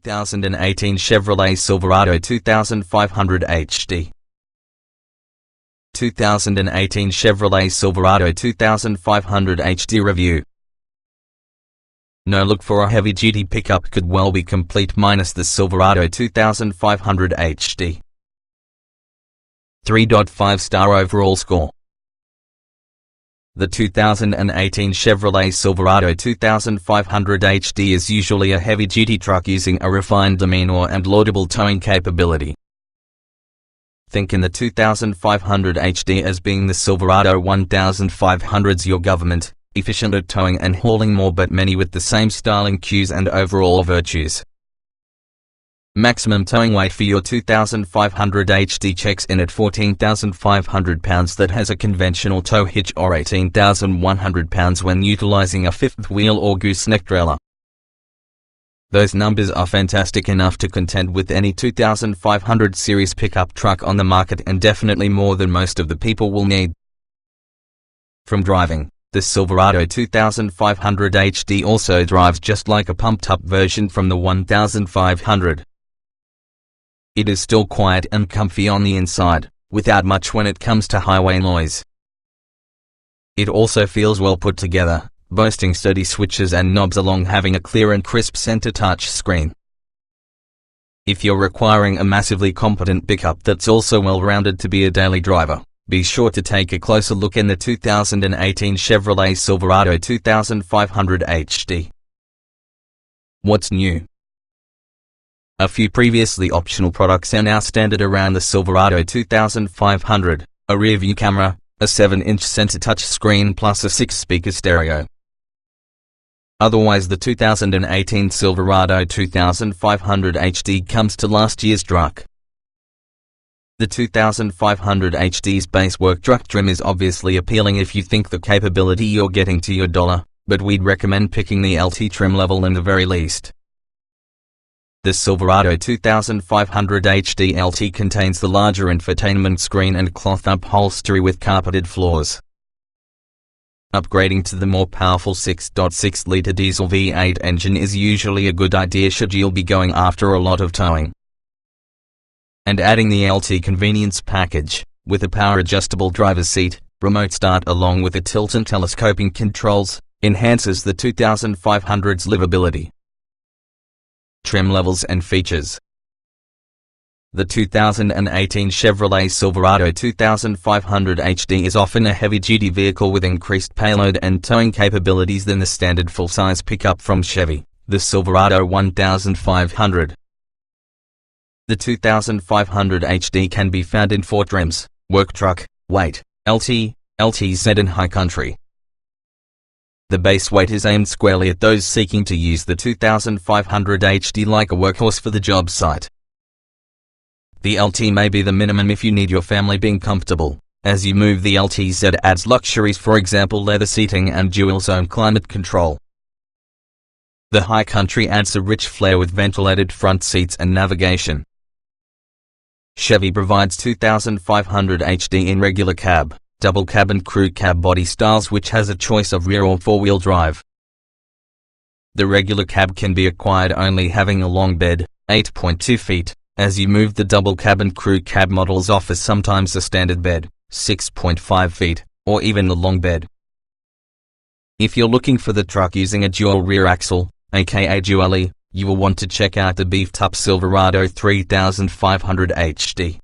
2018 Chevrolet Silverado 2500HD. 2018 Chevrolet Silverado 2500HD review. No look for a heavy-duty pickup could well be complete minus the Silverado 2500HD. 3.5-star overall score. The 2018 Chevrolet Silverado 2500HD is usually a heavy-duty truck using a refined demeanor and laudable towing capability. Think in the 2500HD as being the Silverado 1500's your government, efficient at towing and hauling more, but many with the same styling cues and overall virtues. Maximum towing weight for your 2500HD checks in at 14,500 pounds. That has a conventional tow hitch, or 18,100 pounds when utilizing a fifth wheel or gooseneck trailer. Those numbers are fantastic enough to contend with any 2500 series pickup truck on the market, and definitely more than most of the people will need. From driving, the Silverado 2500HD also drives just like a pumped-up version from the 1500. It is still quiet and comfy on the inside, without much when it comes to highway noise. It also feels well put together, boasting sturdy switches and knobs along having a clear and crisp center touch screen. If you're requiring a massively competent pickup that's also well-rounded to be a daily driver, be sure to take a closer look in the 2018 Chevrolet Silverado 2500HD. What's new? A few previously optional products are now standard around the Silverado 2500, a rear-view camera, a 7-inch center touch screen plus a 6-speaker stereo. Otherwise, the 2018 Silverado 2500HD comes to last year's truck. The 2500HD's base work truck trim is obviously appealing if you think the capability you're getting to your dollar, but we'd recommend picking the LT trim level in the very least. The Silverado 2500HD LT contains the larger infotainment screen and cloth upholstery with carpeted floors. Upgrading to the more powerful 6.6-liter diesel V8 engine is usually a good idea should you be going after a lot of towing. And adding the LT convenience package, with a power-adjustable driver's seat, remote start along with a tilt and telescoping controls, enhances the 2500's livability. Trim levels and features. The 2018 Chevrolet Silverado 2500HD is often a heavy-duty vehicle with increased payload and towing capabilities than the standard full-size pickup from Chevy, the Silverado 1500. The 2500HD can be found in 4 trims: work truck, weight, LT, LTZ and high country. The base weight is aimed squarely at those seeking to use the 2500HD like a workhorse for the job site. The LT may be the minimum if you need your family being comfortable. As you move, the LTZ adds luxuries, for example leather seating and dual-zone climate control. The high country adds a rich flair with ventilated front seats and navigation. Chevy provides 2500HD in regular cab, double cab and crew cab body styles, which has a choice of rear or four-wheel drive. The regular cab can be acquired only having a long bed, 8.2 feet. As you move, the double cab and crew cab models offer sometimes a standard bed, 6.5 feet, or even the long bed. If you're looking for the truck using a dual rear axle, aka dually, you will want to check out the beefed-up Silverado 3500HD.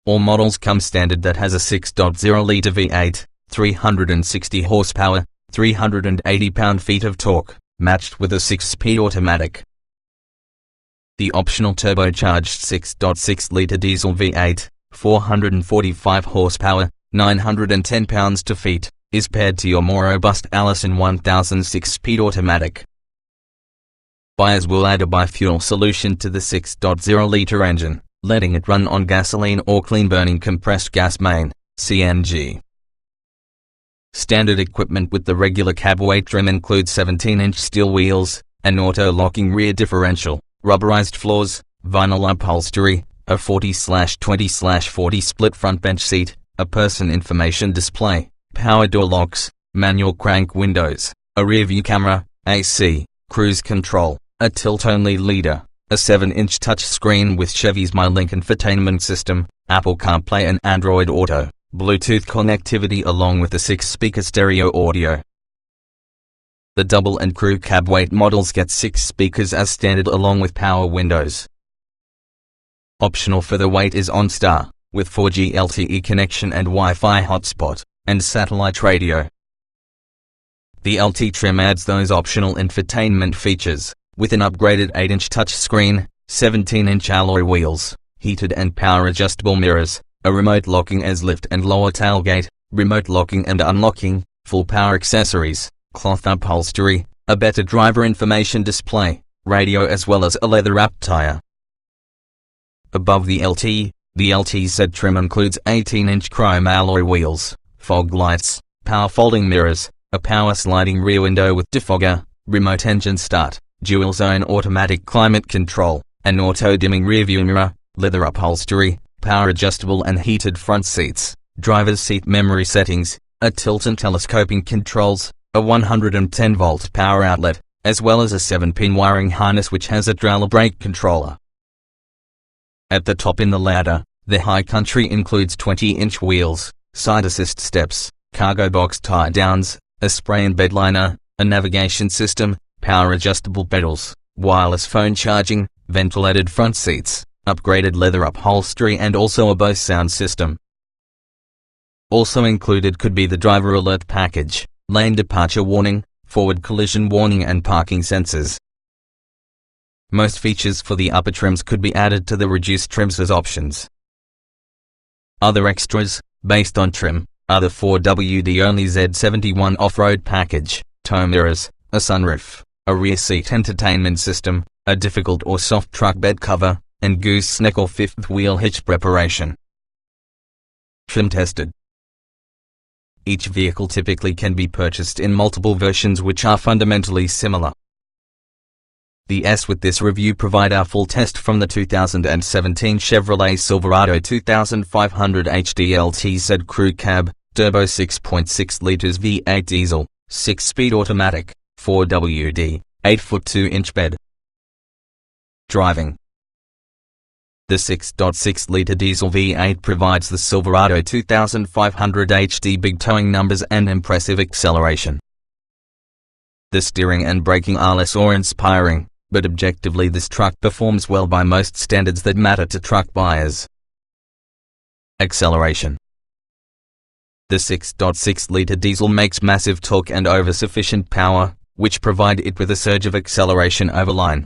All models come standard that has a 6.0-liter V8, 360 horsepower, 380 pound-feet of torque, matched with a 6-speed automatic. The optional turbocharged 6.6-liter diesel V8, 445 horsepower, 910 pounds-feet, is paired to your more robust Allison 1000 6-speed automatic. Buyers will add a bi-fuel solution to the 6.0-liter engine, letting it run on gasoline or clean-burning compressed gas main, CNG. Standard equipment with the regular cab weight trim includes 17-inch steel wheels, an auto-locking rear differential, rubberized floors, vinyl upholstery, a 40/20/40 split front bench seat, a person information display, power door locks, manual crank windows, a rear view camera, AC, cruise control, a tilt-only leader, a 7-inch touchscreen with Chevy's MyLink infotainment system, Apple CarPlay and Android Auto, Bluetooth connectivity along with the 6-speaker stereo audio. The double and crew cab weight models get 6 speakers as standard along with power windows. Optional for the weight is OnStar, with 4G LTE connection and Wi-Fi hotspot, and satellite radio. The LT trim adds those optional infotainment features, with an upgraded 8-inch touchscreen, 17-inch alloy wheels, heated and power-adjustable mirrors, a remote locking as lift and lower tailgate, remote locking and unlocking, full power accessories, cloth upholstery, a better driver information display, radio as well as a leather-wrapped tire. Above the LTZ trim includes 18-inch chrome alloy wheels, fog lights, power folding mirrors, a power sliding rear window with defogger, remote engine start, dual zone automatic climate control, an auto dimming rearview mirror, leather upholstery, power adjustable and heated front seats, driver's seat memory settings, a tilt and telescoping controls, a 110-volt power outlet, as well as a 7-pin wiring harness which has a dual brake controller. At the top in the ladder, the High Country includes 20-inch wheels, side assist steps, cargo box tie-downs, a spray and bed liner, a navigation system, power adjustable pedals, wireless phone charging, ventilated front seats, upgraded leather upholstery and also a Bose sound system. Also included could be the driver alert package, lane departure warning, forward collision warning and parking sensors. Most features for the upper trims could be added to the reduced trims as options. Other extras, based on trim, are the 4WD-only Z71 off-road package, tow mirrors, a sunroof, a rear seat entertainment system, a difficult or soft truck bed cover, and gooseneck or fifth wheel hitch preparation. Trim tested. Each vehicle typically can be purchased in multiple versions which are fundamentally similar. The S with this review provide our full test from the 2017 Chevrolet Silverado 2500HD LTZ Crew Cab, Turbo 6.6 liters V8 diesel, 6-speed automatic, 4WD, 8-foot 2-inch bed. Driving. The 6.6-liter diesel V8 provides the Silverado 2500HD big towing numbers and impressive acceleration. The steering and braking are less awe-inspiring, but objectively this truck performs well by most standards that matter to truck buyers. Acceleration. The 6.6-liter diesel makes massive torque and over sufficient power, which provide it with a surge of acceleration over line.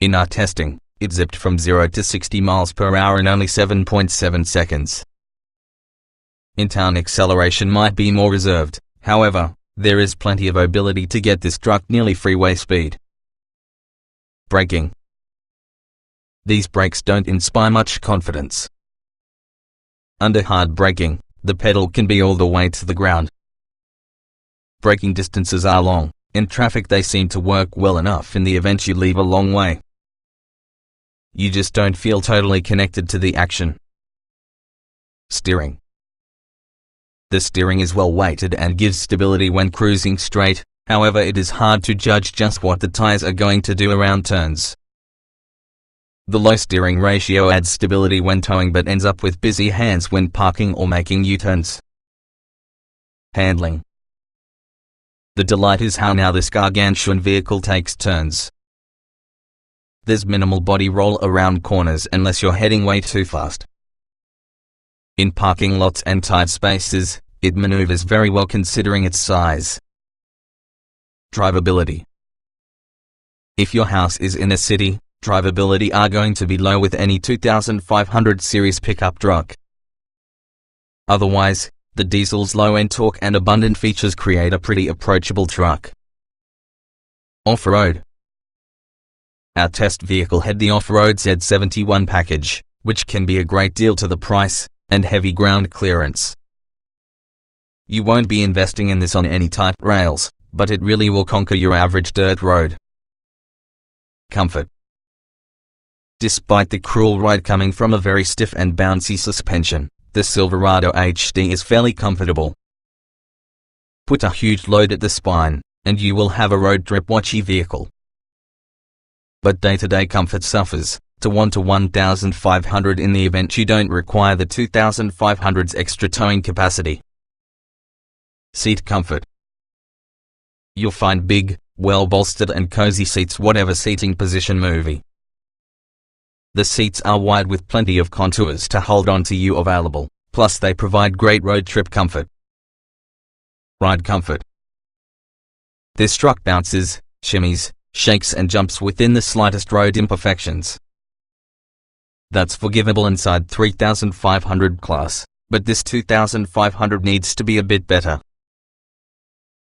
In our testing, it zipped from 0 to 60 miles per hour in only 7.7 seconds. In-town acceleration might be more reserved, however, there is plenty of ability to get this truck nearly freeway speed. Braking. These brakes don't inspire much confidence. Under hard braking, the pedal can be all the way to the ground. Braking distances are long. In traffic they seem to work well enough in the event you leave a long way. You just don't feel totally connected to the action. Steering. The steering is well weighted and gives stability when cruising straight, however it is hard to judge just what the tires are going to do around turns. The low steering ratio adds stability when towing but ends up with busy hands when parking or making U-turns. Handling. The delight is how now this gargantuan vehicle takes turns. There's minimal body roll around corners unless you're heading way too fast. In parking lots and tight spaces, it maneuvers very well considering its size. Drivability. If your house is in a city, drivability are going to be low with any 2500 series pickup truck. Otherwise, the diesel's low-end torque and abundant features create a pretty approachable truck. Off-road. Our test vehicle had the off-road Z71 package, which can be a great deal to the price, and heavy ground clearance. You won't be investing in this on any tight rails, but it really will conquer your average dirt road. Comfort. Despite the cruel ride coming from a very stiff and bouncy suspension, the Silverado HD is fairly comfortable. Put a huge load at the spine, and you will have a road trip watchy vehicle. but day-to-day comfort suffers to 1 to 1,500 in the event you don't require the 2,500's extra towing capacity. Seat comfort. You'll find big, well-bolstered and cozy seats whatever seating position movie. The seats are wide with plenty of contours to hold on to you available, plus they provide great road trip comfort. Ride comfort. This truck bounces, shimmies, shakes and jumps within the slightest road imperfections. That's forgivable inside 3500 class, but this 2500 needs to be a bit better.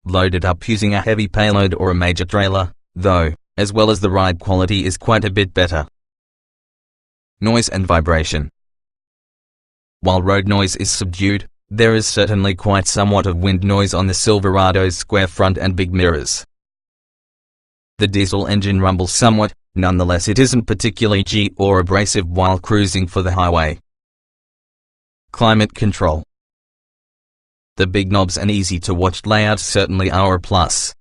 Loaded up using a heavy payload or a major trailer, though, as well as the ride quality is quite a bit better. Noise and vibration. While road noise is subdued, there is certainly quite somewhat of wind noise on the Silverado's square front and big mirrors. The diesel engine rumbles somewhat, nonetheless it isn't particularly G or abrasive while cruising for the highway. Climate control. The big knobs and easy-to-watch layout certainly are a plus.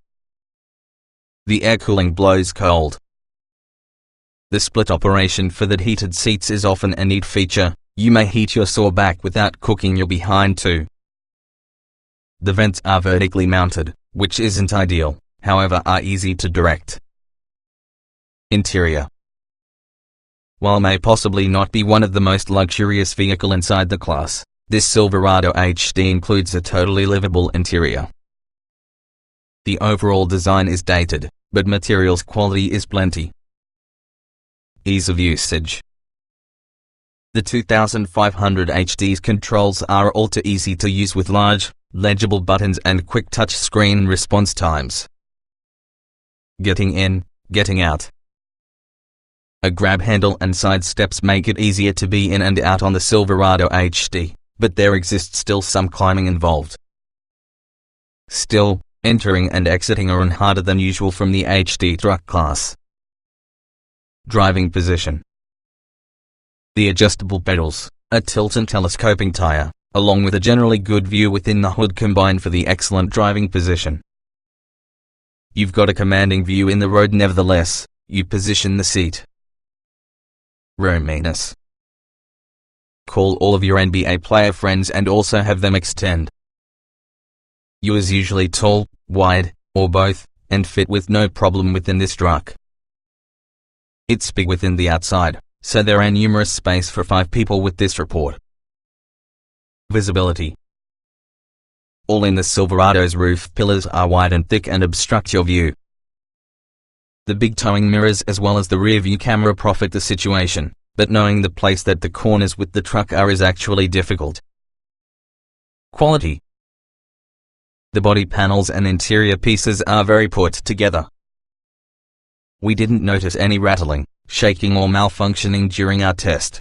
The air cooling blows cold. The split operation for the heated seats is often a neat feature. You may heat your sore back without cooking your behind too. The vents are vertically mounted, which isn't ideal, however are easy to direct. Interior. While may possibly not be one of the most luxurious vehicle inside the class, this Silverado HD includes a totally livable interior. The overall design is dated, but materials quality is plenty. Ease of usage. The 2500 HD's controls are all too easy to use with large, legible buttons and quick touch screen response times. Getting in, getting out. A grab handle and side steps make it easier to be in and out on the Silverado HD, but there exists still some climbing involved. Still, entering and exiting are harder than usual from the HD truck class. Driving position. The adjustable pedals, a tilt and telescoping tire, along with a generally good view within the hood combine for the excellent driving position. You've got a commanding view in the road nevertheless, you position the seat. Roominess. Call all of your NBA player friends and also have them extend. You is usually tall, wide, or both, and fit with no problem within this truck. It's big within the outside, so there are numerous space for 5 people with this report. Visibility. All in the Silverado's roof pillars are wide and thick and obstruct your view. The big towing mirrors as well as the rear view camera profit the situation, but knowing the place that the corners with the truck are is actually difficult. Quality. The body panels and interior pieces are very put together. We didn't notice any rattling, shaking or malfunctioning during our test.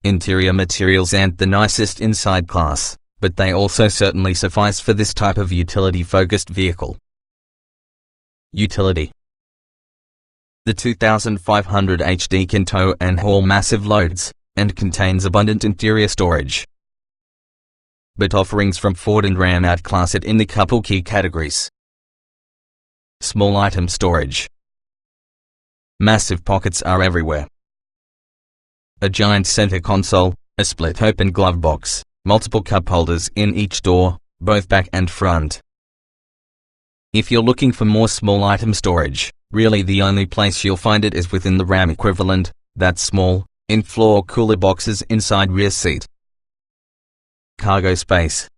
Interior materials aren't the nicest inside class, but they also certainly suffice for this type of utility-focused vehicle. Utility. The 2500 HD can tow and haul massive loads, and contains abundant interior storage. But offerings from Ford and Ram outclass it in the couple key categories. Small item storage. Massive pockets are everywhere. A giant center console, a split open glove box, multiple cup holders in each door, both back and front. If you're looking for more small item storage, really the only place you'll find it is within the Ram equivalent, that's small, in-floor cooler boxes inside rear seat. Cargo space.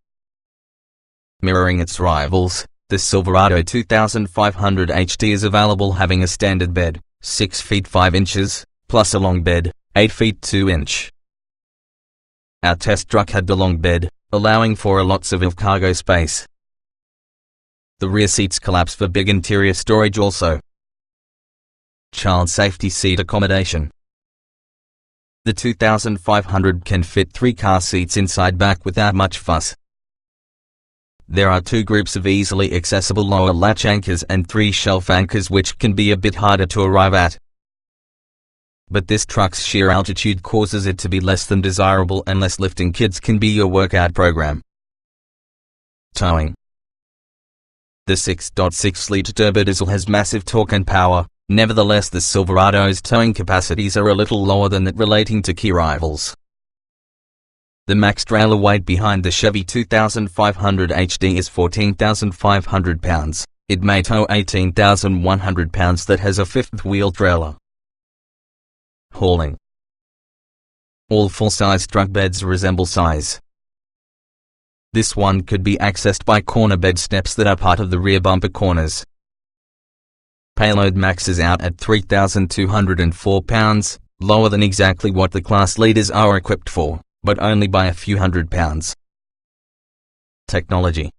Mirroring its rivals, the Silverado 2500 HD is available having a standard bed, 6 feet 5 inches, plus a long bed, 8 feet 2 inch. Our test truck had the long bed, allowing for lots of cargo space. The rear seats collapse for big interior storage also. Child safety seat accommodation. The 2500 can fit 3 car seats inside back without much fuss. There are 2 groups of easily accessible lower latch anchors and 3 shelf anchors which can be a bit harder to arrive at. But this truck's sheer altitude causes it to be less than desirable unless lifting kids can be your workout program. Towing. The 6.6-liter turbodiesel has massive torque and power, Nevertheless, the Silverado's towing capacities are a little lower than that relating to key rivals. The max trailer weight behind the Chevy 2500 HD is 14,500 pounds. It may tow 18,100 pounds that has a fifth-wheel trailer. Hauling. All full-size truck beds resemble size. This one could be accessed by corner bed steps that are part of the rear bumper corners. Payload maxes out at 3,204 pounds, lower than exactly what the class leaders are equipped for, but only by a few hundred pounds. Technology.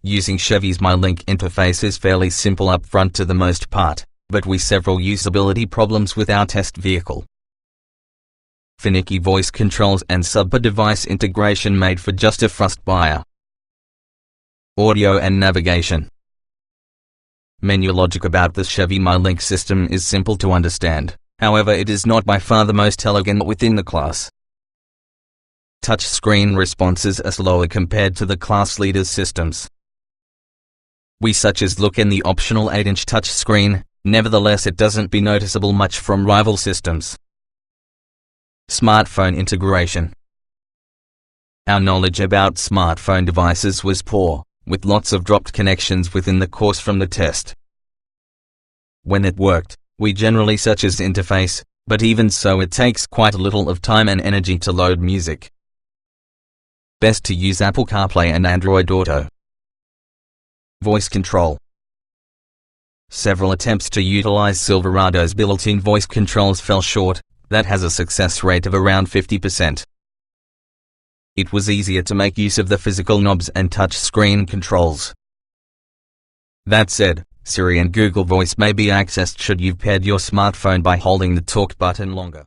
Using Chevy's MyLink interface is fairly simple up front to the most part, but we several usability problems with our test vehicle. Finicky voice controls and sub-device integration made for just a first buyer. Audio and navigation. Menu logic about the Chevy MyLink system is simple to understand, however it is not by far the most elegant within the class. Touchscreen responses are slower compared to the class leaders' systems. We such as look in the optional 8-inch touchscreen, nevertheless it doesn't be noticeable much from rival systems. Smartphone integration. Our knowledge about smartphone devices was poor, with lots of dropped connections within the course from the test. When it worked, we generally such as interface, but even so it takes quite a little of time and energy to load music. Best to use Apple CarPlay and Android Auto. Voice control. Several attempts to utilize Silverado's built-in voice controls fell short. That has a success rate of around 50%. It was easier to make use of the physical knobs and touch screen controls. That said, Siri and Google Voice may be accessed should you've paired your smartphone by holding the talk button longer.